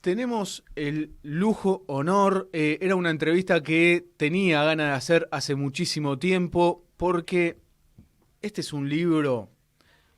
Tenemos el lujo, honor, era una entrevista que tenía ganas de hacer hace muchísimo tiempo, porque este es un libro,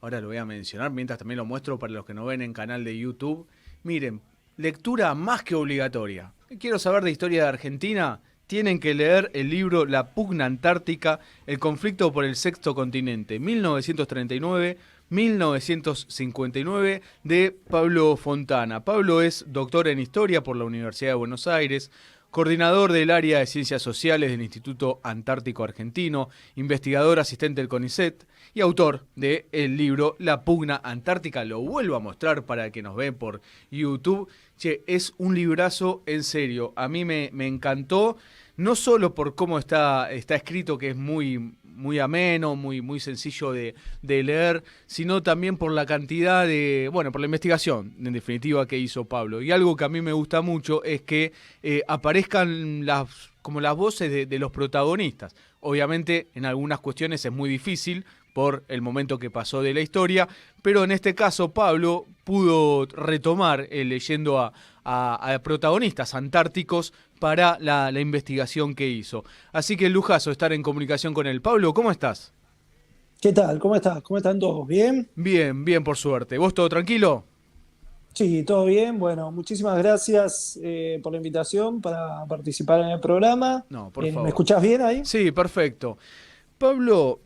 ahora lo voy a mencionar, mientras también lo muestro para los que nos ven en canal de YouTube. Miren, lectura más que obligatoria. Quiero saber de historia de Argentina, tienen que leer el libro La pugna antártica, el conflicto por el sexto continente, 1939-1959, de Pablo Fontana. Pablo es doctor en Historia por la Universidad de Buenos Aires, coordinador del área de Ciencias Sociales del Instituto Antártico Argentino, investigador asistente del CONICET y autor del libro La pugna antártica. Lo vuelvo a mostrar para que nos ven por YouTube. Che, es un librazo en serio. A mí me encantó, no solo por cómo está escrito, que es muy ameno, muy sencillo de leer, sino también por la cantidad por la investigación, en definitiva, que hizo Pablo. Y algo que a mí me gusta mucho es que aparezcan como las voces de los protagonistas. Obviamente, en algunas cuestiones es muy difícil por el momento que pasó de la historia, pero en este caso Pablo pudo retomar leyendo a protagonistas antárticos para la investigación que hizo. Así que lujazo estar en comunicación con él. Pablo, ¿cómo estás? ¿Qué tal? ¿Cómo estás? ¿Cómo están todos? ¿Bien? Bien, bien, por suerte. ¿Vos todo tranquilo? Sí, todo bien. Bueno, muchísimas gracias por la invitación para participar en el programa. No, por ¿Me favor. escuchás bien ahí? Sí, perfecto. Pablo,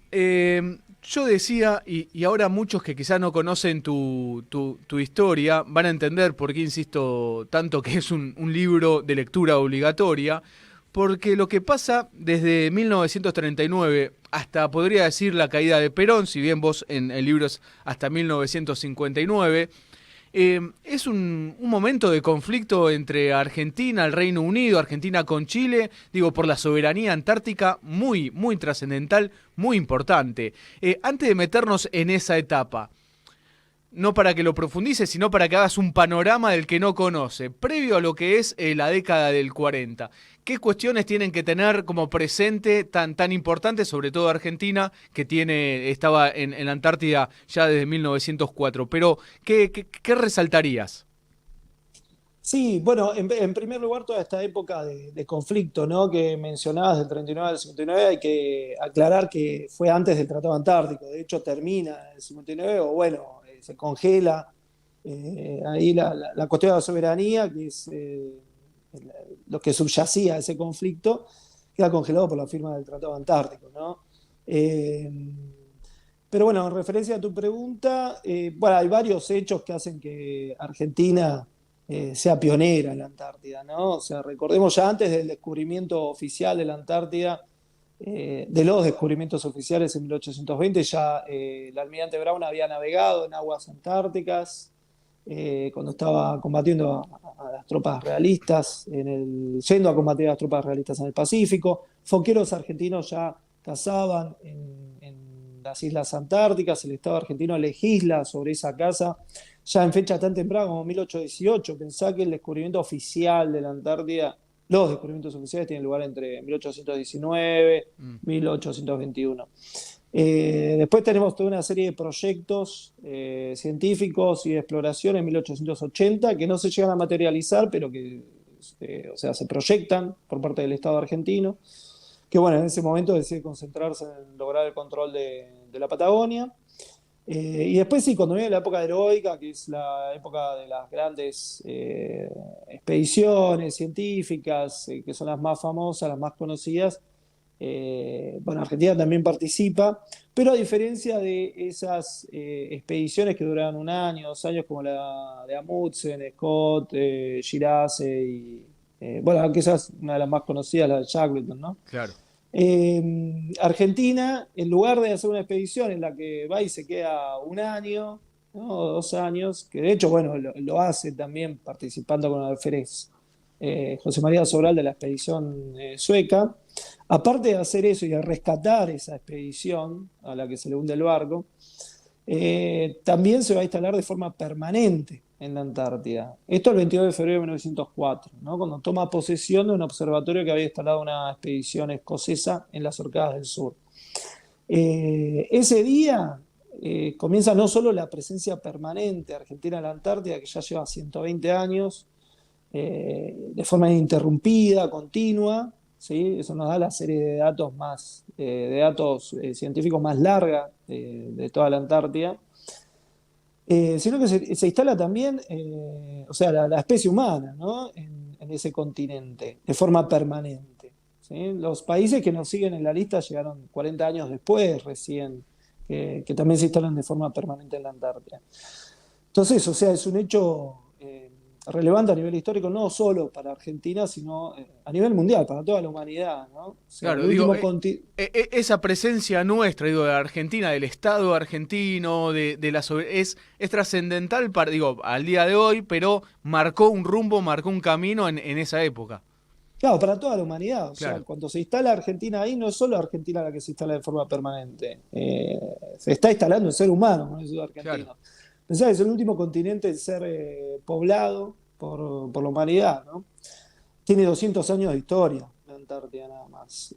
yo decía, y ahora muchos que quizás no conocen tu historia van a entender por qué insisto tanto que es un libro de lectura obligatoria, porque lo que pasa desde 1939 hasta, podría decir, la caída de Perón, si bien vos en el libro es hasta 1959, es un momento de conflicto entre Argentina, el Reino Unido, Argentina con Chile, digo, por la soberanía antártica, muy trascendental, muy importante. Antes de meternos en esa etapa, no para que lo profundices, sino para que hagas un panorama del que no conoce, previo a lo que es la década del 40. ¿Qué cuestiones tienen que tener como presente tan importante, sobre todo Argentina, que estaba en la Antártida ya desde 1904? Pero, ¿qué resaltarías? Sí, bueno, en primer lugar, toda esta época de conflicto, ¿no? Que mencionabas del 39 al 59, hay que aclarar que fue antes del Tratado Antártico. De hecho, termina en el 59, o bueno, se congela ahí la cuestión de la soberanía, que es lo que subyacía a ese conflicto, queda congelado por la firma del Tratado Antártico, ¿no? Eh, pero bueno, en referencia a tu pregunta, bueno, hay varios hechos que hacen que Argentina sea pionera en la Antártida, ¿no? O sea, recordemos ya antes del descubrimiento oficial de la Antártida, de los descubrimientos oficiales en 1820, ya el almirante Brown había navegado en aguas antárticas, cuando estaba combatiendo a las tropas realistas, yendo a combatir a las tropas realistas en el Pacífico. Foqueros argentinos ya cazaban en las islas antárticas, el Estado argentino legisla sobre esa caza ya en fecha tan temprana como 1818. Pensá que el descubrimiento oficial de la Antártida, los descubrimientos oficiales tienen lugar entre 1819 Mm. y 1821. Después tenemos toda una serie de proyectos científicos y de exploración en 1880 que no se llegan a materializar, pero que o sea, se proyectan por parte del Estado argentino, que bueno, en ese momento decide concentrarse en lograr el control de la Patagonia. Y después sí, cuando viene la época heroica, que es la época de las grandes expediciones científicas, que son las más famosas, las más conocidas, bueno, Argentina también participa, pero a diferencia de esas expediciones que duraron un año, 2 años, como la de Amundsen, Scott, Girase y, bueno, que esa es una de las más conocidas, la de Shackleton, ¿no? Claro. Argentina, en lugar de hacer una expedición en la que va y se queda un año, ¿no? O 2 años, que de hecho, bueno, lo hace también participando con el alférez José María Sobral de la expedición sueca. Aparte de hacer eso y de rescatar esa expedición a la que se le hunde el barco, también se va a instalar de forma permanente en la Antártida. Esto el 22 de febrero de 1904, ¿no? Cuando toma posesión de un observatorio que había instalado una expedición escocesa en las Orcadas del Sur. Ese día comienza no solo la presencia permanente argentina en la Antártida, que ya lleva 120 años, de forma ininterrumpida, continua, ¿sí? Eso nos da la serie de datos científicos más larga de toda la Antártida. Sino que se instala también, o sea, la especie humana, ¿no? En ese continente, de forma permanente. ¿Sí? Los países que nos siguen en la lista llegaron 40 años después, recién, que también se instalan de forma permanente en la Antártida. Entonces, o sea, es un hecho relevante a nivel histórico, no solo para Argentina, sino a nivel mundial, para toda la humanidad, ¿no? O sea, el Claro, digo, último continente. esa presencia nuestra, digo, de Argentina, del Estado argentino, es trascendental para, digo, al día de hoy, pero marcó un rumbo, marcó un camino en esa época. Claro, para toda la humanidad. O sea, Claro, cuando se instala Argentina ahí, no es solo Argentina la que se instala de forma permanente. Se está instalando el ser humano con eso claro. argentino. Pensá que es el último continente en ser poblado por la humanidad, ¿no? Tiene 200 años de historia la Antártida nada más.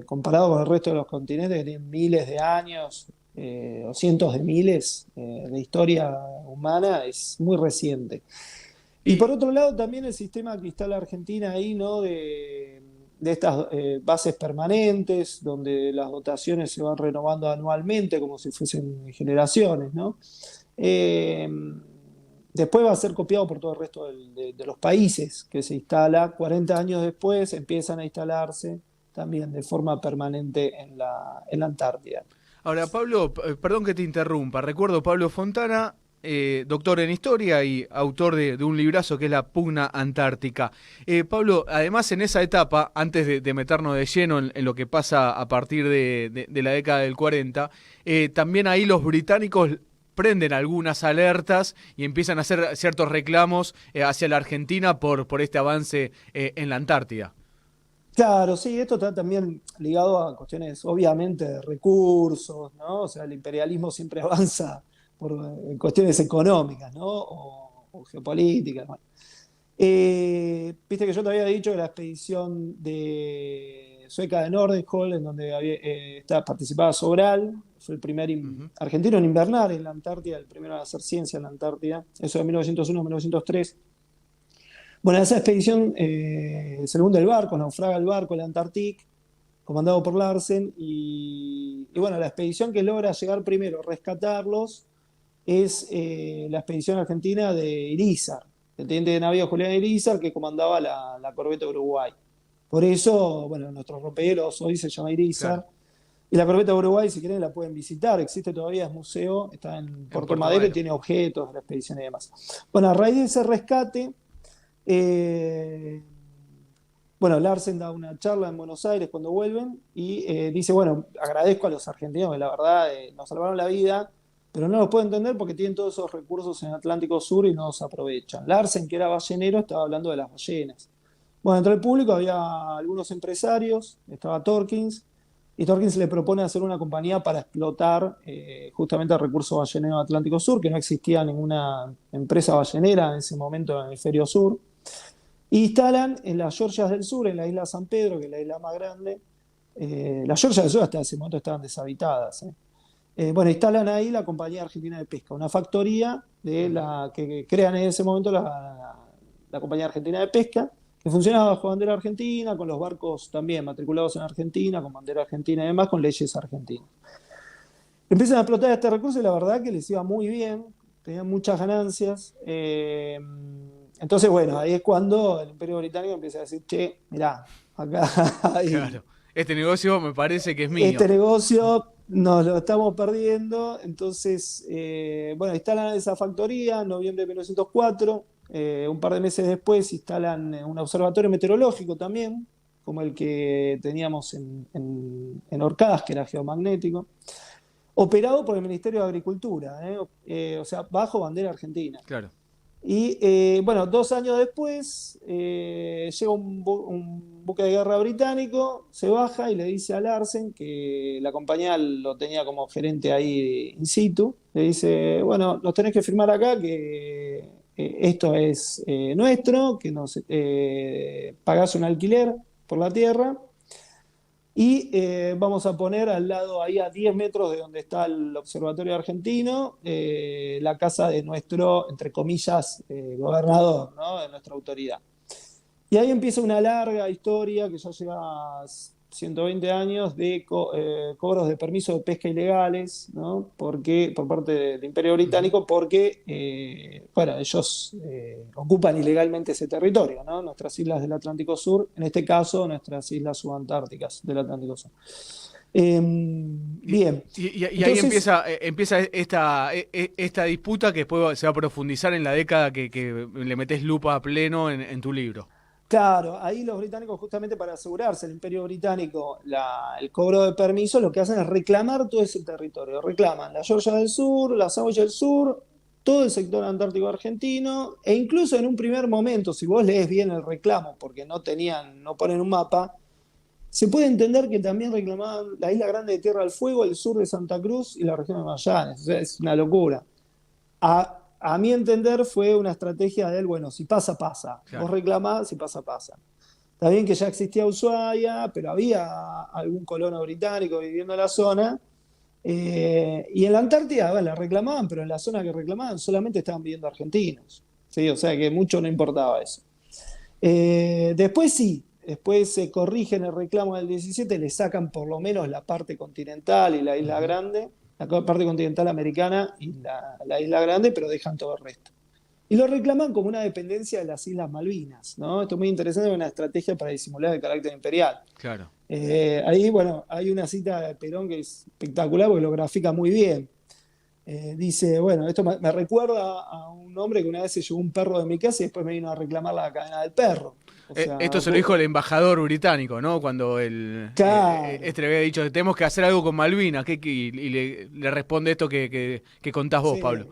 Comparado con el resto de los continentes que tienen miles de años o cientos de miles de historia humana, es muy reciente. Y por Y, otro lado, también el sistema que instala Argentina ahí, ¿no? De estas bases permanentes, donde las dotaciones se van renovando anualmente, como si fuesen generaciones, ¿no? Eh, Después va a ser copiado por todo el resto de los países que se instala. 40 años después empiezan a instalarse también de forma permanente en la Antártida. Ahora, Pablo, perdón que te interrumpa. Recuerdo Pablo Fontana, doctor en historia y autor de un librazo que es La Pugna Antártica. Pablo, además en esa etapa, antes de meternos de lleno en lo que pasa a partir de la década del 40, también ahí los británicos prenden algunas alertas y empiezan a hacer ciertos reclamos hacia la Argentina por este avance en la Antártida. Claro, sí, esto está también ligado a cuestiones, obviamente, de recursos, ¿no? O sea, el imperialismo siempre avanza por cuestiones económicas, ¿no? O geopolíticas. Bueno. Viste que yo te había dicho que la expedición de sueca de Nordenskiöld, en donde participaba Sobral, fue el primer Ujú. argentino en invernar en la Antártida, el primero en hacer ciencia en la Antártida, eso de 1901-1903. Bueno, esa expedición se le hunde el barco, naufraga el barco, el Antarctic, comandado por Larsen, y bueno, la expedición que logra llegar primero, rescatarlos, es la expedición argentina de Irízar, el teniente de navío Julián Irízar, que comandaba la corbeta Uruguay. Por eso, bueno, nuestros rompehielos hoy se llama Claro, Irízar, y la corbeta Uruguay, si quieren, la pueden visitar, existe todavía, es museo, está en en Puerto Puerto Madero y Madero. tiene objetos de la expedición y demás. Bueno, a raíz de ese rescate, eh, bueno, Larsen da una charla en Buenos Aires cuando vuelven y dice, bueno, agradezco a los argentinos que la verdad nos salvaron la vida, pero no los puedo entender porque tienen todos esos recursos en el Atlántico Sur y no los aprovechan. Larsen, que era ballenero, estaba hablando de las ballenas. Bueno, entre el público había algunos empresarios, estaba Torkins, y Torkins le propone hacer una compañía para explotar justamente el recurso ballenero Atlántico Sur, que no existía ninguna empresa ballenera en ese momento en el hemisferio sur. Y instalan en las Georgias del Sur, en la isla San Pedro, que es la isla más grande. Las Georgias del Sur hasta ese momento estaban deshabitadas. Bueno, instalan ahí la Compañía Argentina de Pesca, una factoría Ujú. que crean en ese momento la Compañía Argentina de Pesca, que funcionaba bajo bandera argentina, con los barcos también matriculados en Argentina, con bandera argentina y demás, con leyes argentinas. Empiezan a explotar este recurso y la verdad que les iba muy bien, tenían muchas ganancias. Entonces, bueno, ahí es cuando el Imperio Británico empieza a decir, che, mirá, acá hay Claro. Este negocio me parece que es mío. este negocio, nos lo estamos perdiendo. Entonces, bueno, instalan esa factoría en noviembre de 1904. Un par de meses después instalan un observatorio meteorológico también, como el que teníamos en Orcas, que era geomagnético operado por el Ministerio de Agricultura, o sea, bajo bandera argentina. Claro. Y bueno, 2 años después llega un buque de guerra británico, se baja y le dice a Larsen, que la compañía lo tenía como gerente ahí in situ, le dice, bueno, nos tenés que firmar acá que esto es nuestro, que nos pagás un alquiler por la tierra Y vamos a poner al lado, ahí a 10 metros de donde está el Observatorio Argentino, la casa de nuestro, entre comillas, gobernador, ¿no? De nuestra autoridad. Y ahí empieza una larga historia que ya lleva 120 años de cobros de permisos de pesca ilegales, ¿no? Porque, por parte del Imperio Ujú. Británico, porque bueno, ellos ocupan ilegalmente ese territorio, ¿no? Nuestras islas del Atlántico Sur, en este caso nuestras islas subantárticas del Atlántico Sur. Y, Bien, y ahí entonces, empieza esta disputa que después se va a profundizar en la década que le metes lupa a pleno en tu libro. claro, ahí los británicos, justamente para asegurarse el Imperio Británico el cobro de permisos, lo que hacen es reclamar todo ese territorio. Reclaman la Georgia del Sur, la Savoya del Sur, todo el sector antártico argentino, e incluso en un primer momento, si vos lees bien el reclamo, porque no ponen un mapa, se puede entender que también reclamaban la Isla Grande de Tierra del Fuego, el sur de Santa Cruz y la región de Magallanes. O sea, es una locura. A mi entender fue una estrategia de él, bueno, si pasa, pasa. Vos Claro. reclamás, si pasa, pasa. Está bien que ya existía Ushuaia, pero había algún colono británico viviendo en la zona. Y en la Antártida, bueno, la reclamaban, pero en la zona que reclamaban solamente estaban viviendo argentinos. ¿Sí? O sea que mucho no importaba eso. Después sí, después se corrigen el reclamo del 17, le sacan por lo menos la parte continental y la isla Ujú. grande, la parte continental americana y la isla grande, pero dejan todo el resto. Y lo reclaman como una dependencia de las Islas Malvinas, ¿no? Esto es muy interesante, una estrategia para disimular el carácter imperial. Claro. Ahí, bueno, hay una cita de Perón que es espectacular porque lo grafica muy bien. Dice, bueno, esto me recuerda a un hombre que una vez se llevó un perro de mi casa y después me vino a reclamar la cadena del perro. O sea, Esto se lo dijo el embajador británico, ¿no? Cuando claro, este le había dicho, tenemos que hacer algo con Malvinas. Y le responde esto que contás vos, Pablo. sí,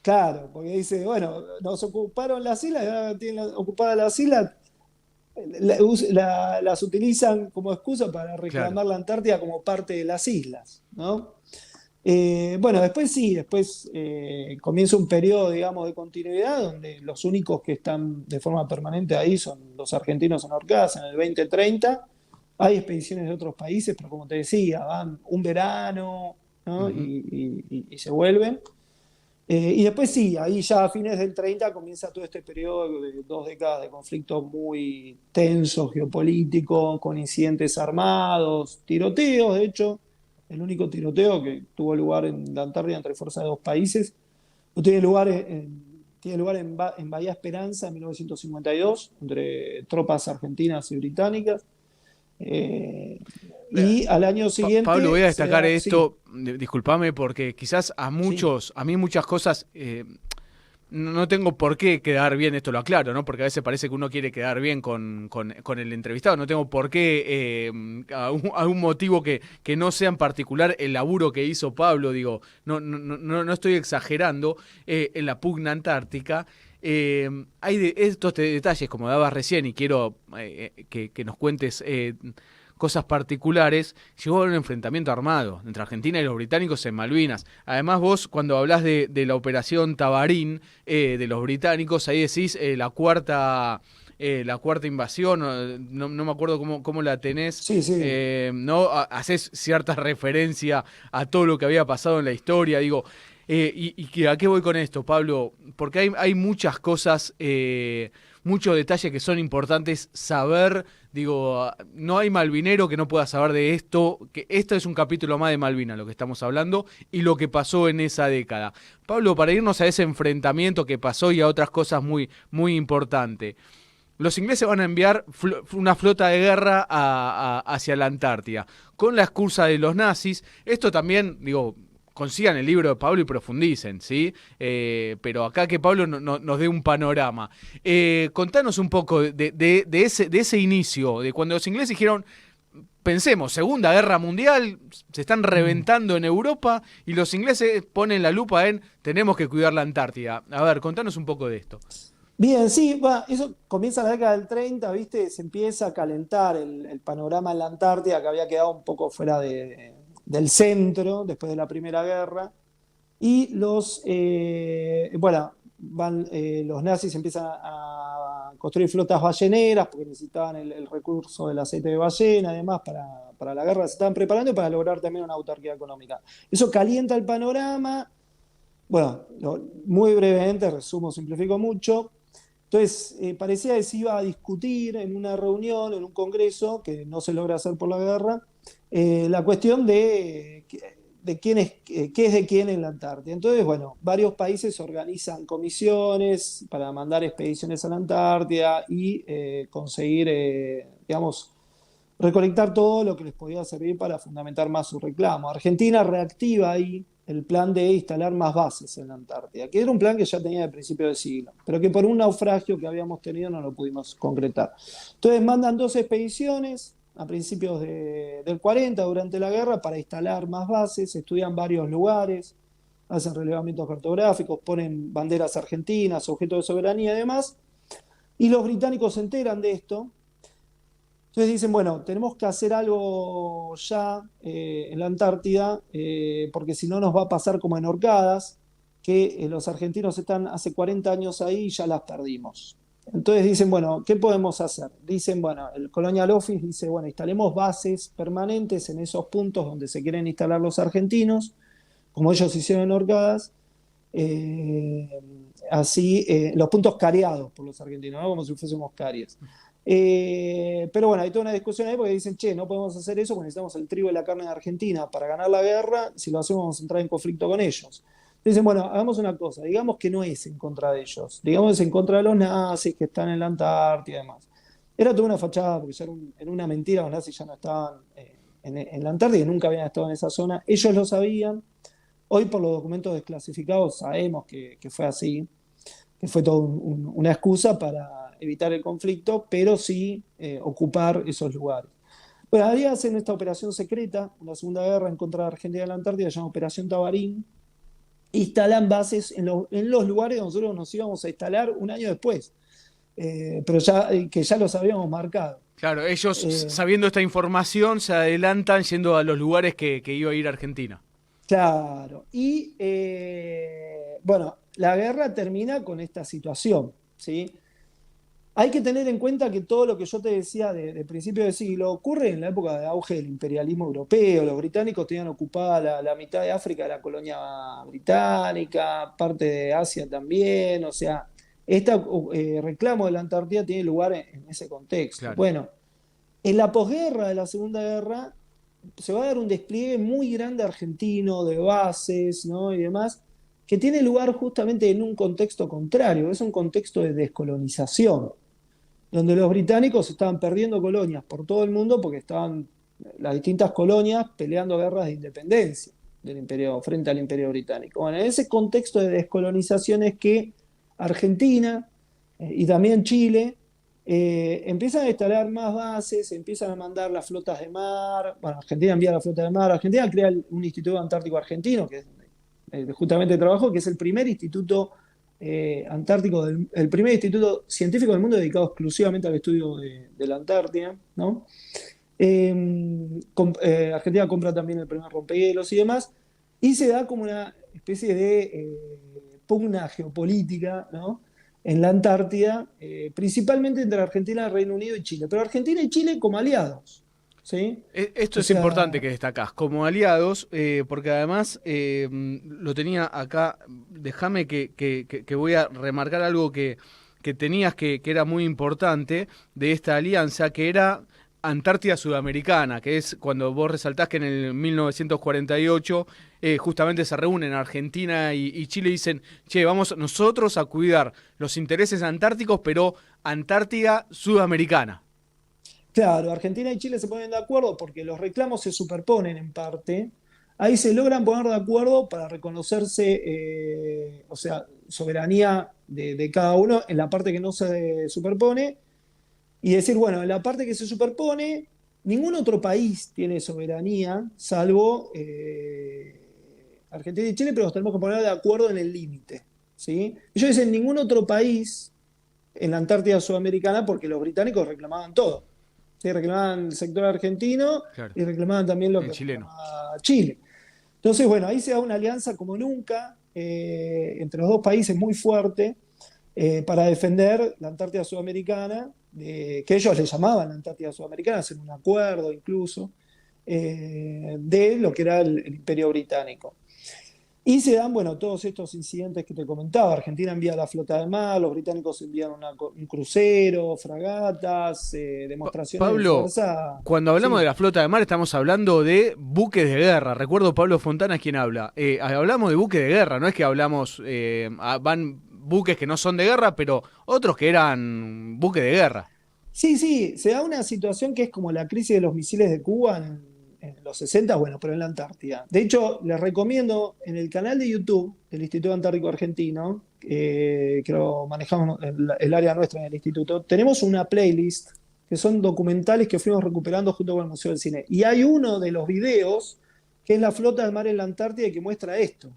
claro, porque dice, bueno, nos ocuparon las islas, ya tienen ocupadas las islas, las utilizan como excusa para Claro. reclamar la Antártida como parte de las islas, ¿no? Bueno, después sí, después comienza un periodo, digamos, de continuidad donde los únicos que están de forma permanente ahí son los argentinos en Orcas en el 2030. Hay expediciones de otros países, pero como te decía, van un verano, ¿no? Ujú. Y se vuelven. Y después sí, ahí ya a fines del 30 comienza todo este periodo de 2 décadas de conflictos muy tensos, geopolíticos, con incidentes armados, tiroteos, de hecho, el único tiroteo que tuvo lugar en la Antártida entre fuerzas de dos países, no tiene lugar en Bahía Esperanza en 1952, entre tropas argentinas y británicas. Eh, y al año Pablo, voy siguiente a se destacar da, sí, esto, discúlpame, porque quizás sí, a mí muchas cosas, no tengo por qué quedar bien, esto lo aclaro, ¿no? Porque a veces parece que uno quiere quedar bien con el entrevistado, no tengo por qué, a un motivo que no sea en particular el laburo que hizo Pablo, digo, no estoy exagerando, en la pugna antártica. Hay de estos detalles, como dabas recién, y quiero que nos cuentes cosas particulares. Llegó a un enfrentamiento armado entre Argentina y los británicos en Malvinas. Además, vos, cuando hablás de la operación Tabarín de los británicos, ahí decís la cuarta invasión, no me acuerdo cómo la tenés, sí, sí. ¿no? Haces cierta referencia a todo lo que había pasado en la historia, digo. ¿A qué voy con esto, Pablo? Porque hay muchas cosas, muchos detalles que son importantes saber. Digo, no hay malvinero que no pueda saber de esto, que esto es un capítulo más de Malvinas, lo que estamos hablando, y lo que pasó en esa década. Pablo, para irnos a ese enfrentamiento que pasó y a otras cosas muy importantes. Los ingleses van a enviar una flota de guerra hacia la Antártida, con la excusa de los nazis. Esto también, digo, consigan el libro de Pablo y profundicen, ¿sí? Pero acá que Pablo nos dé un panorama. Contanos un poco de ese inicio, de cuando los ingleses dijeron, pensemos, Segunda Guerra Mundial, se están Mm. reventando en Europa y los ingleses ponen la lupa en tenemos que cuidar la Antártida. A ver, contanos un poco de esto. Bien, sí, eso comienza en la década del 30, ¿viste? Se empieza a calentar el panorama en la Antártida, que había quedado un poco fuera del centro después de la Primera Guerra. Y bueno, los nazis empiezan a construir flotas balleneras porque necesitaban el recurso del aceite de ballena, además, para la guerra se estaban preparando y para lograr también una autarquía económica. Eso calienta el panorama. Bueno, muy brevemente, resumo, simplifico mucho. Entonces, parecía que se iba a discutir en una reunión, en un congreso, que no se logra hacer por la guerra, la cuestión de quién es, qué es de quién en la Antártida. Entonces, bueno, varios países organizan comisiones para mandar expediciones a la Antártida y conseguir, digamos, recolectar todo lo que les podía servir para fundamentar más su reclamo. Argentina reactiva ahí el plan de instalar más bases en la Antártida, que era un plan que ya tenía de principio de siglo, pero que por un naufragio que habíamos tenido no lo pudimos concretar. Entonces mandan 2 expediciones a principios del 40, durante la guerra, para instalar más bases, estudian varios lugares, hacen relevamientos cartográficos, ponen banderas argentinas, objetos de soberanía y demás, y los británicos se enteran de esto. Entonces dicen, bueno, tenemos que hacer algo ya en la Antártida, porque si no nos va a pasar como en Orcadas, que los argentinos están hace 40 años ahí y ya las perdimos. Entonces dicen, bueno, ¿qué podemos hacer? Dicen, bueno, el Colonial Office dice, bueno, instalemos bases permanentes en esos puntos donde se quieren instalar los argentinos, como ellos hicieron en Orcadas, eh, así, los puntos cariados por los argentinos, ¿no? Como si fuésemos caries. Pero bueno, hay toda una discusión ahí porque dicen, che, no podemos hacer eso porque necesitamos el trigo y la carne de Argentina para ganar la guerra, si lo hacemos vamos a entrar en conflicto con ellos. Dicen, bueno, hagamos una cosa, digamos que no es en contra de ellos, digamos que es en contra de los nazis que están en la Antártida y demás. Era toda una fachada porque ya era una mentira, los nazis ya no estaban en la Antártida y nunca habían estado en esa zona, ellos lo sabían. Hoy por los documentos desclasificados sabemos que fue así, que fue toda una excusa para evitar el conflicto, pero sí ocupar esos lugares. Bueno, ahí hacen esta operación secreta, una segunda guerra en contra de Argentina en la Antártida, se llama Operación Tabarín, instalan bases en los lugares donde nosotros nos íbamos a instalar un año después, pero ya, que ya los habíamos marcado. Claro, ellos Eh, sabiendo esta información se adelantan yendo a los lugares que iba a ir Argentina. claro, y bueno, la guerra termina con esta situación, ¿sí? Hay que tener en cuenta que todo lo que yo te decía de principio de siglo ocurre en la época de auge del imperialismo europeo. Los británicos tenían ocupada la mitad de África de la colonia británica, parte de Asia también. O sea, este reclamo de la Antártida tiene lugar en ese contexto. Claro. Bueno, en la posguerra de la Segunda Guerra se va a dar un despliegue muy grande argentino de bases, ¿no? Y demás, que tiene lugar justamente en un contexto contrario. Es un contexto de descolonización donde los británicos estaban perdiendo colonias por todo el mundo porque estaban las distintas colonias peleando guerras de independencia del imperio, frente al imperio británico. Bueno, en ese contexto de descolonización es que Argentina y también Chile empiezan a instalar más bases, empiezan a mandar las flotas de mar. Bueno, Argentina envía la flota de mar, Argentina crea un Instituto Antártico Argentino, que es justamente trabajo, que es el primer instituto antártico, el primer instituto científico del mundo dedicado exclusivamente al estudio de la Antártida, ¿no? Argentina compra también el primer rompehielos y demás, y se da como una especie de pugna geopolítica, ¿no? En la Antártida, principalmente entre Argentina, Reino Unido y Chile, pero Argentina y Chile como aliados, ¿sí? Esto O es importante sea, que destacás, como aliados, porque además lo tenía acá, déjame que voy a remarcar algo que tenías que era muy importante de esta alianza, que era Antártida Sudamericana, que es cuando vos resaltás que en el 1948 justamente se reúnen Argentina y Chile y dicen, che, vamos nosotros a cuidar los intereses antárticos, pero Antártida Sudamericana. claro, Argentina y Chile se ponen de acuerdo porque los reclamos se superponen en parte. Ahí se logran poner de acuerdo para reconocerse, o sea, soberanía de cada uno en la parte que no se superpone y decir, bueno, en la parte que se superpone, ningún otro país tiene soberanía, salvo Argentina y Chile, pero nos tenemos que poner de acuerdo en el límite, ¿sí? Ellos dicen ningún otro país en la Antártida Sudamericana porque los británicos reclamaban todo. ¿Sí? Reclamaban el sector argentino Claro, y reclamaban también lo el que chileno. reclamaba Chile. Entonces, bueno, ahí se da una alianza como nunca, entre los dos países muy fuerte para defender la Antártida Sudamericana, que ellos le llamaban la Antártida Sudamericana, hacer un acuerdo incluso, de lo que era el Imperio Británico. Y se dan, bueno, todos estos incidentes que te comentaba. Argentina envía la flota de mar, los británicos envían un crucero, fragatas, demostraciones de Pablo, fuerza. cuando hablamos de Sí, la flota de mar estamos hablando de buques de guerra. Recuerdo Pablo Fontana es quien habla. Hablamos de buques de guerra, no es que hablamos, van buques que no son de guerra, pero otros que eran buques de guerra. sí, sí, se da una situación que es como la crisis de los misiles de Cuba en los 60, bueno, pero en la Antártida. De hecho, les recomiendo en el canal de YouTube del Instituto Antártico Argentino, que lo manejamos el área nuestra en el instituto, tenemos una playlist que son documentales que fuimos recuperando junto con el Museo del Cine. Y hay uno de los videos que es la flota del mar en la Antártida que muestra esto.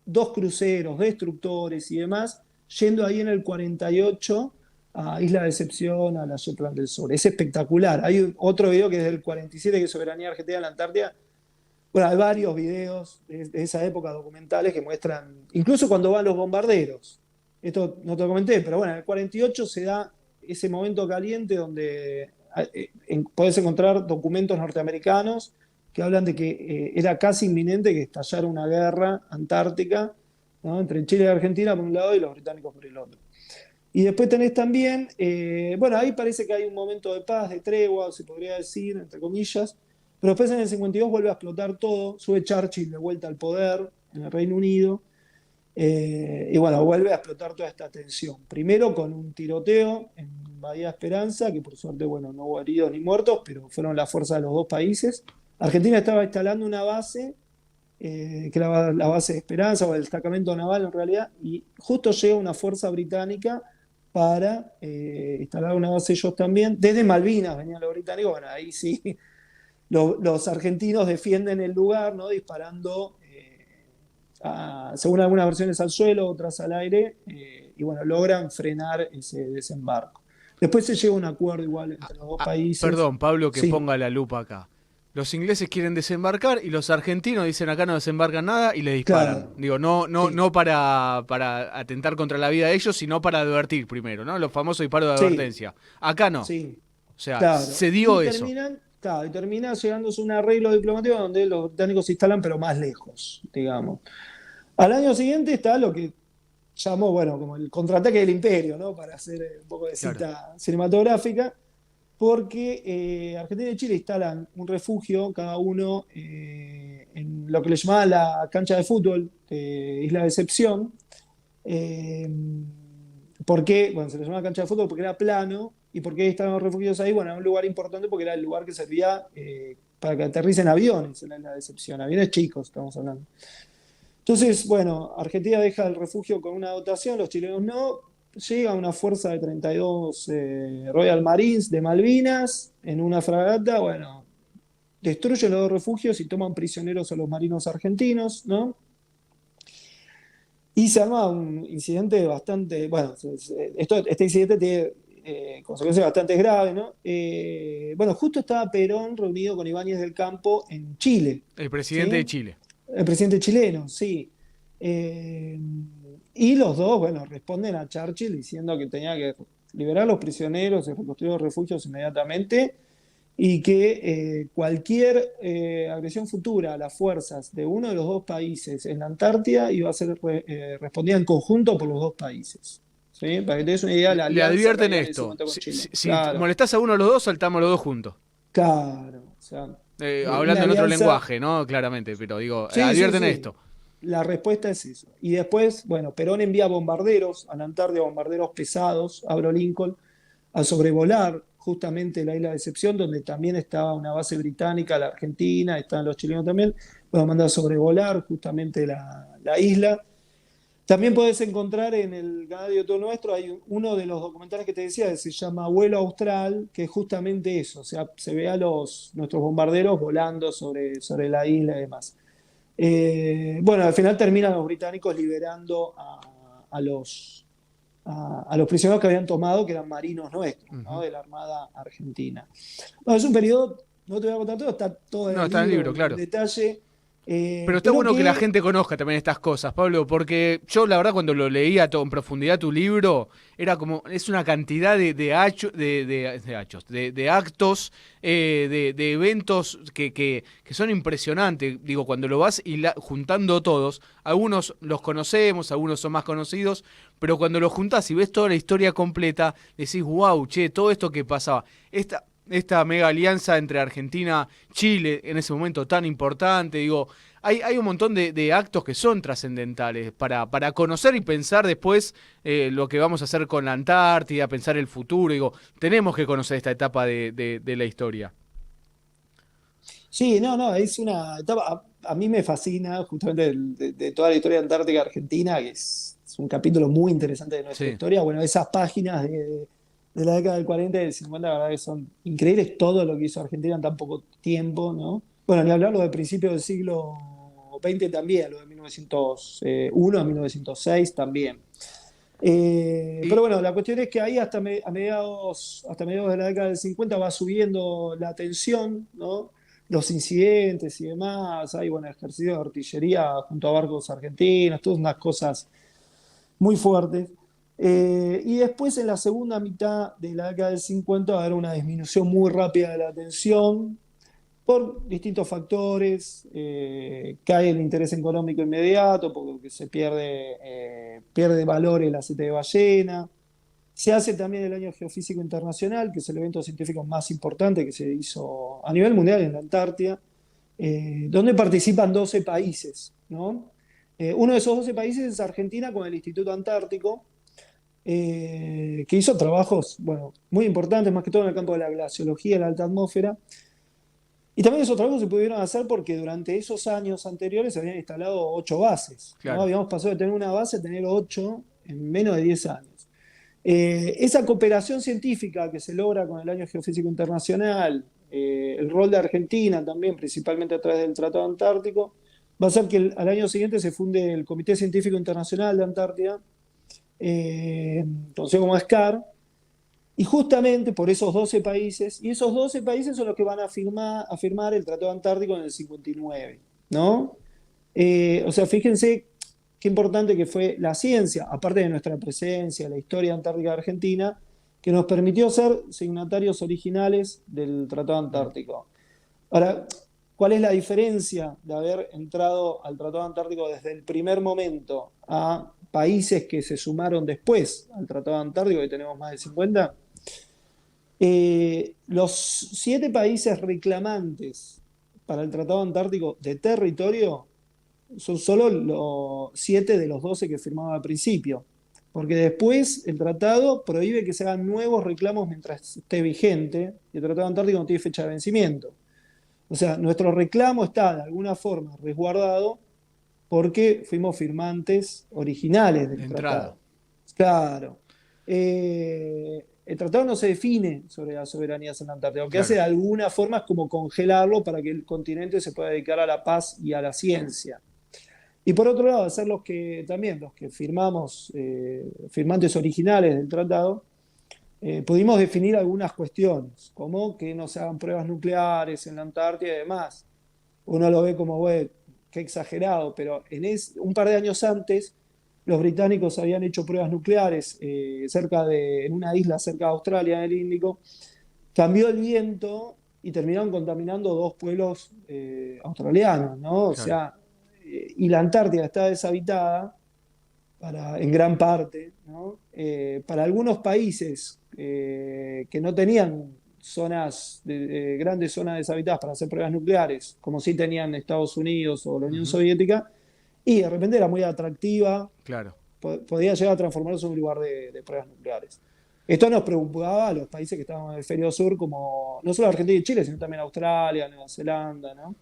Dos cruceros, destructores y demás, yendo ahí en el 48 a Isla Decepción, a la Shetland del Sur. Es espectacular. Hay otro video que es del 47, que es Soberanía Argentina en la Antártida. Bueno, hay varios videos de esa época documentales que muestran, incluso cuando van los bombarderos. Esto no te lo comenté, pero bueno, en el 48 se da ese momento caliente donde podés encontrar documentos norteamericanos que hablan de que era casi inminente que estallara una guerra antártica, ¿no? Entre Chile y Argentina por un lado y los británicos por el otro. Y después tenés también, bueno, ahí parece que hay un momento de paz, de tregua, se podría decir, entre comillas, pero después en el 52 vuelve a explotar todo, sube Churchill de vuelta al poder en el Reino Unido, y bueno, vuelve a explotar toda esta tensión. Primero con un tiroteo en Bahía Esperanza, que por suerte, bueno, no hubo heridos ni muertos, pero fueron las fuerzas de los dos países. Argentina estaba instalando una base, que era la base de Esperanza, o el destacamento naval en realidad, y justo llega una fuerza británica para instalar una base ellos también. Desde Malvinas venían los británicos, bueno, ahí sí, los argentinos defienden el lugar, ¿no? Disparando, según algunas versiones, al suelo, otras al aire, y bueno, logran frenar ese desembarco. Después se llega a un acuerdo igual entre los dos países. Perdón, Pablo, que Sí, ponga la lupa acá. Los ingleses quieren desembarcar y los argentinos dicen acá no desembarcan nada y le disparan. claro, Digo, no sí, para atentar contra la vida de ellos, sino para advertir primero, ¿no? Los famosos disparos de sí, advertencia. Acá no. sí. O sea, Claro, se dio eso. claro, y termina llegándose a un arreglo diplomático donde los británicos se instalan, pero más lejos, digamos. Al año siguiente está lo que llamó, bueno, como el contraataque del imperio, ¿no? Para hacer un poco de Claro. cita cinematográfica, porque Argentina y Chile instalan un refugio, cada uno en lo que le llamaban la cancha de fútbol de Isla Decepción. Eh, ¿Por qué? Bueno, se le llamaba cancha de fútbol porque era plano. ¿Y por qué estaban los refugios ahí? Bueno, era un lugar importante porque era el lugar que servía para que aterricen aviones en la Decepción, aviones chicos, estamos hablando. Entonces, bueno, Argentina deja el refugio con una dotación, los chilenos no. Llega una fuerza de 32 Royal Marines de Malvinas en una fragata, bueno, destruyen los dos refugios y toman prisioneros a los marinos argentinos, ¿no? Y se arma un incidente bastante, bueno, este incidente tiene consecuencias bastante graves, ¿no? Bueno, justo estaba Perón reunido con Ibáñez del Campo en Chile, El presidente de ¿sí? Chile. El presidente chileno, sí. Eh, y los dos, bueno, responden a Churchill diciendo que tenía que liberar a los prisioneros y reconstruir los refugios inmediatamente y que cualquier agresión futura a las fuerzas de uno de los dos países en la Antártida iba a ser respondida en conjunto por los dos países. ¿Sí? Para que te des una idea de la Le alianza que advierten había en ese esto. momento con Chile. Si Claro, molestás a uno de los dos, saltamos los dos juntos. claro. O sea, una Hablando en otro alianza. lenguaje, ¿no? Claramente, pero digo, Sí, sí, advierten sí. esto. La respuesta es eso. Y después, bueno, Perón envía bombarderos a la Antártida, bombarderos pesados, Abro Lincoln, a sobrevolar justamente la isla de Decepción, donde también estaba una base británica, la Argentina, estaban los chilenos también. Bueno, manda a sobrevolar justamente la isla. También podés encontrar en el canal de YouTube nuestro, hay uno de los documentales que te decía, que se llama Vuelo Austral, que es justamente eso, o sea, se ve a nuestros bombarderos volando sobre la isla y demás. Bueno, al final terminan los británicos liberando a los prisioneros que habían tomado, que eran marinos nuestros, ¿no? Ujú. De la Armada Argentina. Bueno, es un periodo, no te voy a contar todo, está todo en No, el está en el libro libro, en claro. detalle, Pero está pero bueno que la que gente conozca también estas cosas, Pablo, porque yo la verdad cuando lo leía todo en profundidad tu libro, era como, es una cantidad de actos, de eventos que son impresionantes. Digo, cuando lo vas juntando todos, algunos los conocemos, algunos son más conocidos, pero cuando los juntás y ves toda la historia completa, decís, wow, che, todo esto que pasaba. Esta mega alianza entre Argentina y Chile en ese momento tan importante, digo, hay un montón de actos que son trascendentales para conocer y pensar después lo que vamos a hacer con la Antártida, pensar el futuro, digo, tenemos que conocer esta etapa de la historia. sí, no, no, es una etapa, a mí me fascina justamente de toda la historia antártica argentina, que es un capítulo muy interesante de nuestra Sí, historia. Bueno, esas páginas de la década del 40 y del 50, la verdad que son increíbles todo lo que hizo Argentina en tan poco tiempo, ¿no? Bueno, ni hablar lo de principios del siglo XX también, lo de 1901 a 1906 también. Pero y bueno, la cuestión es que ahí hasta mediados de la década del 50 va subiendo la tensión, ¿no? Los incidentes y demás, hay bueno, ejercicios de artillería junto a barcos argentinos, todas unas cosas muy fuertes. Y después en la segunda mitad de la década del 50 va a haber una disminución muy rápida de la tensión, por distintos factores, cae el interés económico inmediato, porque pierde valor el aceite de ballena. Se hace también el Año Geofísico Internacional, que es el evento científico más importante que se hizo a nivel mundial en la Antártida, donde participan 12 países, ¿no? Uno de esos 12 países es Argentina con el Instituto Antártico, que hizo trabajos, bueno, muy importantes, más que todo en el campo de la glaciología y la alta atmósfera. Y también esos trabajos se pudieron hacer porque durante esos años anteriores se habían instalado 8 bases, ¿no? claro. Habíamos pasado de tener una base a tener 8 en menos de 10 años. Esa cooperación científica que se logra con el Año Geofísico Internacional, el rol de Argentina también, principalmente a través del Tratado Antártico, va a hacer que al año siguiente se funde el Comité Científico Internacional de Antártida, conocido como SCAR, y justamente por esos 12 países, y esos 12 países son los que van a firmar el Tratado Antártico en el 59, ¿no? O sea, fíjense qué importante que fue la ciencia, aparte de nuestra presencia, la historia antártica de Argentina, que nos permitió ser signatarios originales del Tratado Mm. Antártico. Ahora, ¿cuál es la diferencia de haber entrado al Tratado Antártico desde el primer momento a países que se sumaron después al Tratado Antártico, que tenemos más de 50? Los 7 países reclamantes para el Tratado Antártico de territorio son solo los 7 de los 12 que firmaba al principio, porque después el tratado prohíbe que se hagan nuevos reclamos mientras esté vigente, y el Tratado Antártico no tiene fecha de vencimiento. O sea, nuestro reclamo está de alguna forma resguardado porque fuimos firmantes originales De del entrada. tratado. Claro. El tratado no se define sobre las soberanías en la Antártida. Lo que hace Claro. de alguna forma es como congelarlo para que el continente se pueda dedicar a la paz y a la ciencia. Y por otro lado, ser los que firmamos, firmantes originales del tratado, pudimos definir algunas cuestiones, como que no se hagan pruebas nucleares en la Antártida y demás. Uno lo ve como, bueno, qué exagerado, pero un par de años antes, los británicos habían hecho pruebas nucleares en una isla cerca de Australia, en el Índico. Cambió el viento y terminaron contaminando 2 pueblos australianos, ¿no? O Claro. sea, y la Antártida está deshabitada en gran parte, ¿no? Para algunos países que no tenían grandes zonas deshabitadas para hacer pruebas nucleares, como sí tenían Estados Unidos o la Unión Ujú. Soviética, y de repente era muy atractiva, Claro. podía llegar a transformarse en un lugar de pruebas nucleares. Esto nos preocupaba a los países que estaban en el hemisferio sur, como no solo Argentina y Chile, sino también Australia, Nueva Zelanda, ¿no?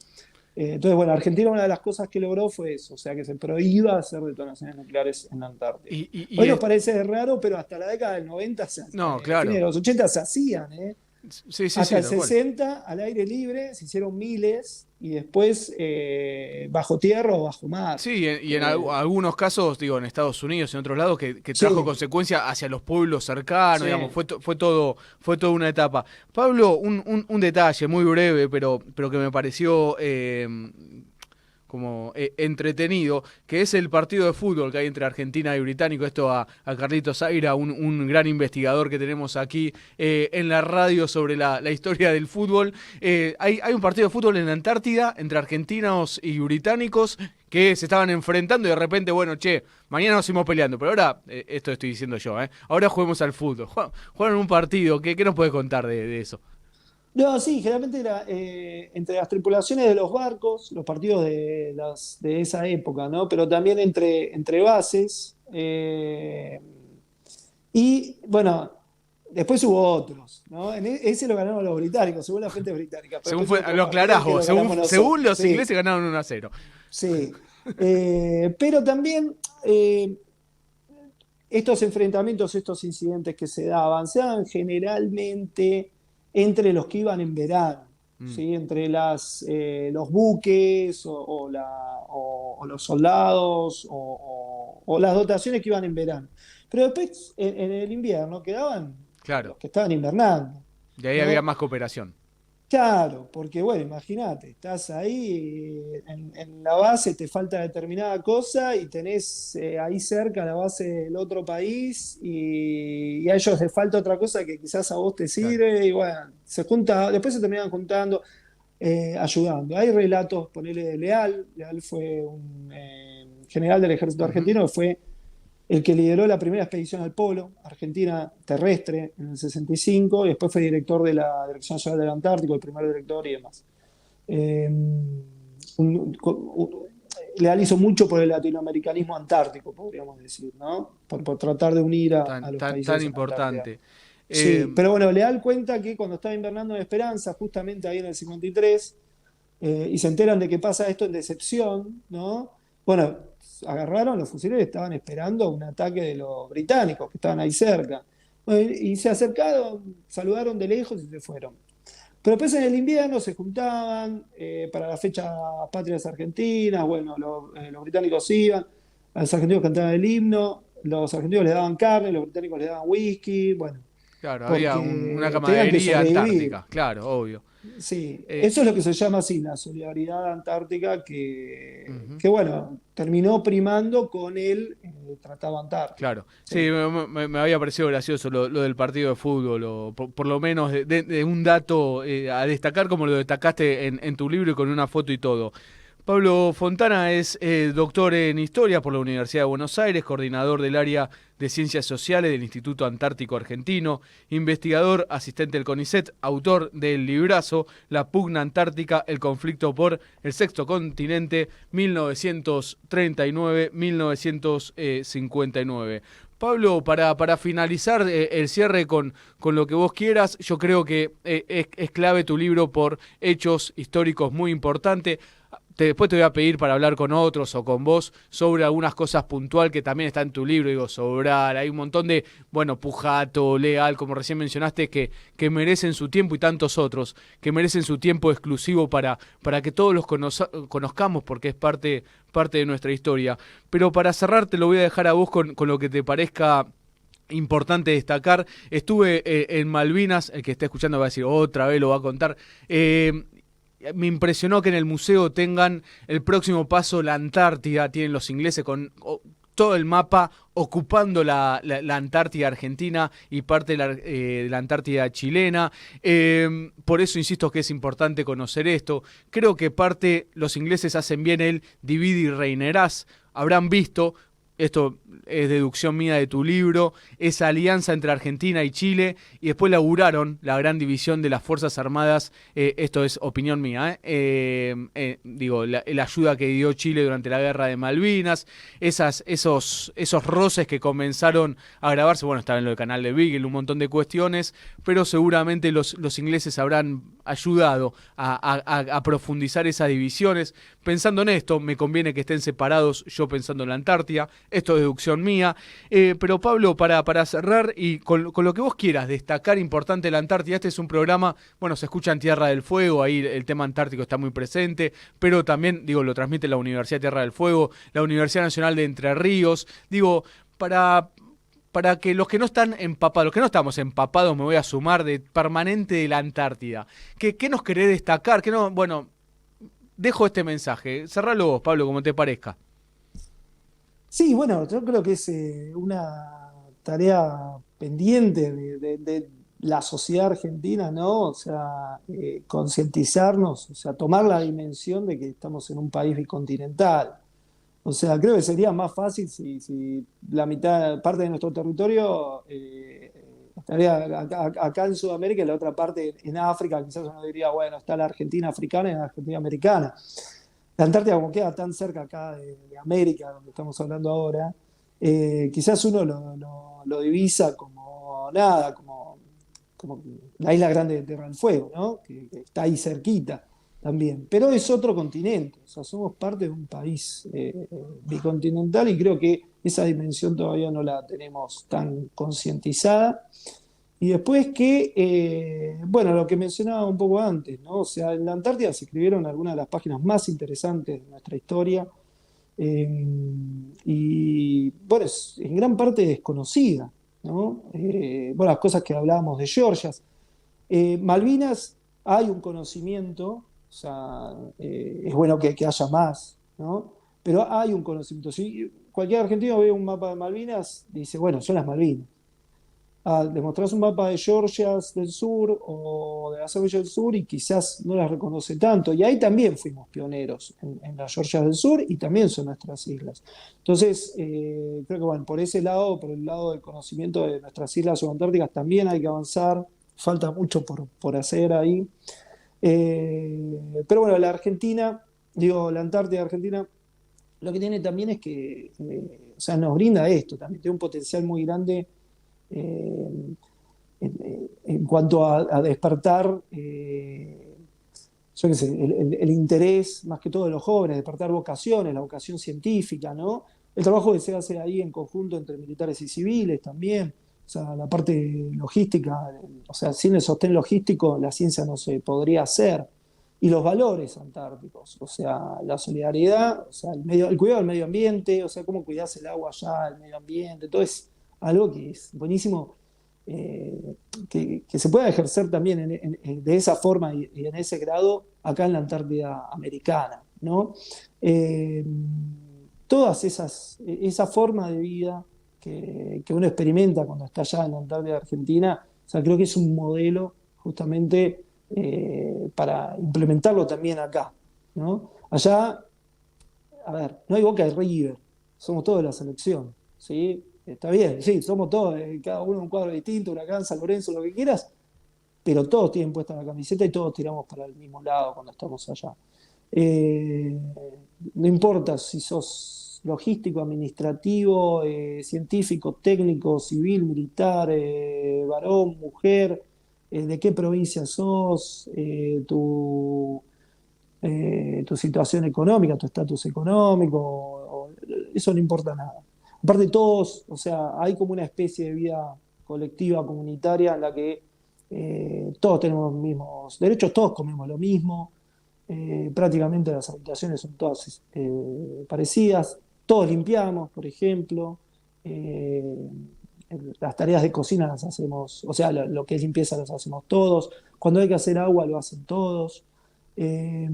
Entonces, bueno, Argentina una de las cosas que logró fue eso, o sea, que se prohíba hacer detonaciones nucleares en la Antártida. Y, y, Hoy y nos es- parece raro, pero hasta la década del 90, no, fines de claro. los 80 se hacían, ¿eh? Sí, sí, Hasta sí, el tal cual. 60 al aire libre se hicieron miles y después bajo tierra o bajo mar. Sí, y en Eh, algunos casos, digo, en Estados Unidos, en otros lados, que trajo sí, consecuencias hacia los pueblos cercanos, digamos, sí. fue toda una etapa. Pablo, un detalle muy breve, pero que me pareció entretenido, que es el partido de fútbol que hay entre Argentina y Británico. Esto a Carlitos Zaira, un gran investigador que tenemos aquí en la radio sobre la historia del fútbol. Hay un partido de fútbol en la Antártida entre argentinos y británicos que se estaban enfrentando y de repente, bueno, mañana nos seguimos peleando, pero ahora, esto estoy diciendo yo, ahora juguemos al fútbol. Juegan un partido, ¿qué nos puedes contar de eso? No, sí, generalmente era entre las tripulaciones de los barcos, los partidos de esa época, ¿no? Pero también entre bases. Y bueno, después hubo otros, ¿no? Ese lo ganaron los británicos, según la fuente británica. Lo aclarás vos, según los ingleses ganaron 1-0. Sí. Pero también estos enfrentamientos, estos incidentes que se daban generalmente entre los que iban en verano, ¿sí? Entre los buques o los soldados o las dotaciones que iban en verano. Pero después, en el invierno, quedaban los que estaban invernando. De ahí, ¿no? Había más cooperación. Claro, porque bueno, imagínate, estás ahí en la base, te falta determinada cosa y tenés ahí cerca la base del otro país y a ellos les falta otra cosa que quizás a vos te sirve. Claro. Y bueno, después se terminan juntando, ayudando. Hay relatos, ponele de Leal fue un general del ejército argentino, que fue el que lideró la primera expedición al Polo, Argentina terrestre, en el 65, y después fue director de la Dirección Nacional del Antártico, el primer director y demás. Leal hizo mucho por el latinoamericanismo antártico, podríamos decir, ¿no? Por tratar de unir a los países. Tan importante. Sí, pero bueno, Leal cuenta que cuando estaba invernando en Esperanza, justamente ahí en el 53, y se enteran de que pasa esto en Decepción, ¿no? Bueno, agarraron, los fusileros estaban esperando un ataque de los británicos que estaban ahí cerca. Bueno, y se acercaron, saludaron de lejos y se fueron. Pero después en el invierno se juntaban para las fechas patrias argentinas. Bueno, los británicos iban, a los argentinos cantaban el himno, los argentinos les daban carne, los británicos les daban whisky. Bueno, claro, había una camaradería antártica, claro, obvio. Sí, eso es lo que se llama así, la solidaridad antártica que bueno, terminó primando con el Tratado Antártico. Claro, sí, me había parecido gracioso lo del partido de fútbol, o por lo menos de un dato a destacar como lo destacaste en tu libro y con una foto y todo. Pablo Fontana es doctor en Historia por la Universidad de Buenos Aires, coordinador del área de Ciencias Sociales del Instituto Antártico Argentino, investigador, asistente del CONICET, autor del librazo La pugna antártica, el conflicto por el sexto continente, 1939-1959. Pablo, para finalizar el cierre con lo que vos quieras, yo creo que es clave tu libro por hechos históricos muy importantes. Después te voy a pedir para hablar con otros o con vos sobre algunas cosas puntual que también está en tu libro. Digo, Sobral, hay un montón de, Pujato, Leal, como recién mencionaste, que merecen su tiempo y tantos otros, que merecen su tiempo exclusivo para que todos los conozcamos porque es parte de nuestra historia. Pero para cerrar te lo voy a dejar a vos con lo que te parezca importante destacar. Estuve en Malvinas, el que esté escuchando va a decir, otra vez lo va a contar. Me impresionó que en el museo tengan el próximo paso la Antártida, tienen los ingleses con todo el mapa ocupando la Antártida argentina y parte de la Antártida chilena. Por eso insisto que es importante conocer esto. Creo que los ingleses hacen bien el divide y reinarás. Habrán visto, esto es deducción mía de tu libro, esa alianza entre Argentina y Chile, y después laburaron la gran división de las Fuerzas Armadas, esto es opinión mía, la ayuda que dio Chile durante la guerra de Malvinas, esos roces que comenzaron a agravarse, estaba en lo del canal de Beagle, un montón de cuestiones, pero seguramente los ingleses habrán ayudado a profundizar esas divisiones. Pensando en esto, me conviene que estén separados, yo pensando en la Antártida, esto es deducción mía, pero Pablo, para cerrar y con lo que vos quieras destacar importante de la Antártida, este es un programa, se escucha en Tierra del Fuego, ahí el tema antártico está muy presente, pero también, lo transmite la Universidad de Tierra del Fuego, la Universidad Nacional de Entre Ríos, para que los que no están empapados, los que no estamos empapados, me voy a sumar de permanente de la Antártida, ¿qué nos querés destacar? dejo este mensaje. Cerralo vos, Pablo, como te parezca. Sí, bueno, yo creo que es una tarea pendiente de la sociedad argentina, ¿no? O sea, concientizarnos, o sea, tomar la dimensión de que estamos en un país bicontinental. O sea, creo que sería más fácil si la mitad, parte de nuestro territorio estaría acá en Sudamérica y la otra parte en África. Quizás uno diría, bueno, está la Argentina africana y la Argentina americana. La Antártida, como queda tan cerca acá de América, donde estamos hablando ahora, quizás uno lo divisa como nada, como la isla grande de Tierra del Fuego, ¿no? Que está ahí cerquita también. Pero es otro continente, o sea, somos parte de un país bicontinental y creo que esa dimensión todavía no la tenemos tan concientizada. Y después que, bueno, lo que mencionaba un poco antes, ¿no? O sea, en la Antártida se escribieron algunas de las páginas más interesantes de nuestra historia eh, y, bueno, es en gran parte desconocida, ¿no? Bueno, las cosas que hablábamos de Georgias. Malvinas, hay un conocimiento, o sea, es bueno que haya más, ¿no? Pero hay un conocimiento. Si cualquier argentino ve un mapa de Malvinas, dice, bueno, son las Malvinas. Le mostrás un mapa de Georgias del Sur o de las Georgias del Sur y quizás no las reconoce tanto. Y ahí también fuimos pioneros en las Georgias del Sur y también son nuestras islas. Entonces, creo que bueno, por ese lado, por el lado del conocimiento de nuestras islas subantárticas, también hay que avanzar. Falta mucho por hacer ahí. Pero bueno, la Argentina, digo, la Antártida Argentina, lo que tiene también es que, o sea, nos brinda esto, también tiene un potencial muy grande eh, en cuanto a despertar, yo qué sé, el interés más que todo de los jóvenes, despertar vocaciones, la vocación científica, ¿no? El trabajo que se hace ahí en conjunto entre militares y civiles también, o sea, la parte logística, o sea, sin el sostén logístico la ciencia no se podría hacer. Y los valores antárticos, o sea, la solidaridad, o sea, el cuidado del medio ambiente, o sea, cómo cuidás el agua allá, el medio ambiente, todo es algo que es buenísimo, que se pueda ejercer también de esa forma y en ese grado acá en la Antártida americana, ¿no? Eh, todas esa forma de vida que uno experimenta cuando está allá en la Antártida Argentina, o sea, creo que es un modelo justamente para implementarlo también acá, ¿no? Allá, a ver, no hay Boca de River, somos todos de la selección, ¿sí? Está bien, sí, somos todos, cada uno un cuadro distinto, Huracán, San Lorenzo, lo que quieras, pero todos tienen puesta la camiseta y todos tiramos para el mismo lado cuando estamos allá. Eh, no importa si sos logístico, administrativo, científico, técnico, civil, militar, varón, mujer, de qué provincia sos, tu situación económica, tu estatus económico, eso no importa nada. Aparte todos, o sea, hay como una especie de vida colectiva, comunitaria, en la que todos tenemos los mismos derechos, todos comemos lo mismo, prácticamente las habitaciones son todas parecidas, todos limpiamos, por ejemplo, eh, las tareas de cocina las hacemos, o sea, lo que es limpieza las hacemos todos, cuando hay que hacer agua lo hacen todos. Eh,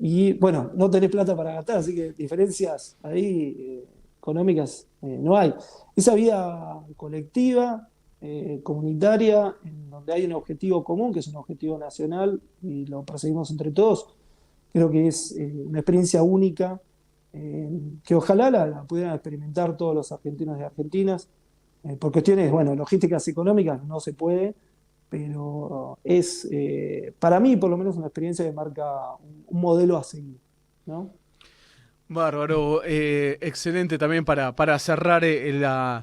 y bueno, no tenés plata para gastar, así que diferencias ahí económicas no hay. Esa vida colectiva, comunitaria, en donde hay un objetivo común, que es un objetivo nacional, y lo perseguimos entre todos, creo que es una experiencia única, que ojalá la pudieran experimentar todos los argentinos y argentinas. Por cuestiones, bueno, logísticas y económicas no se puede, pero es, para mí, por lo menos, una experiencia que marca un modelo a seguir, ¿no? Bárbaro, excelente también para cerrar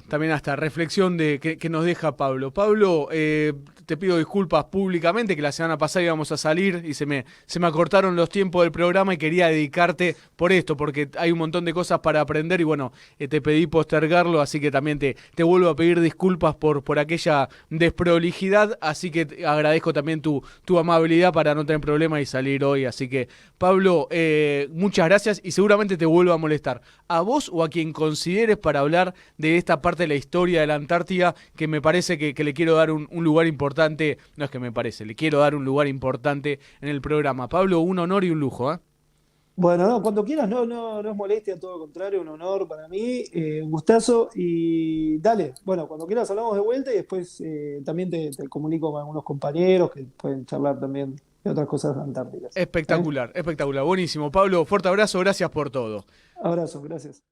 también esta reflexión que nos deja Pablo. Pablo, te pido disculpas públicamente, que la semana pasada íbamos a salir y se me acortaron los tiempos del programa y quería dedicarte por esto, porque hay un montón de cosas para aprender y bueno, te pedí postergarlo, así que también te vuelvo a pedir disculpas por aquella desprolijidad, así que te agradezco también tu amabilidad para no tener problema y salir hoy, así que Pablo, muchas gracias y seguramente te vuelvo a molestar. a vos o a quien consideres para hablar de esta parte de la historia de la Antártida, que me parece que le quiero dar un lugar importante, no es que me parece, le quiero dar un lugar importante en el programa. Pablo, un honor y un lujo, ¿eh? Bueno, no, cuando quieras, no es molestia, todo lo contrario, un honor para mí, un gustazo y dale, bueno, cuando quieras hablamos de vuelta y después también te comunico con algunos compañeros que pueden charlar también de otras cosas antárticas. ¿Eh? Espectacular, espectacular, buenísimo. Pablo, fuerte abrazo, gracias por todo. Abrazo, gracias.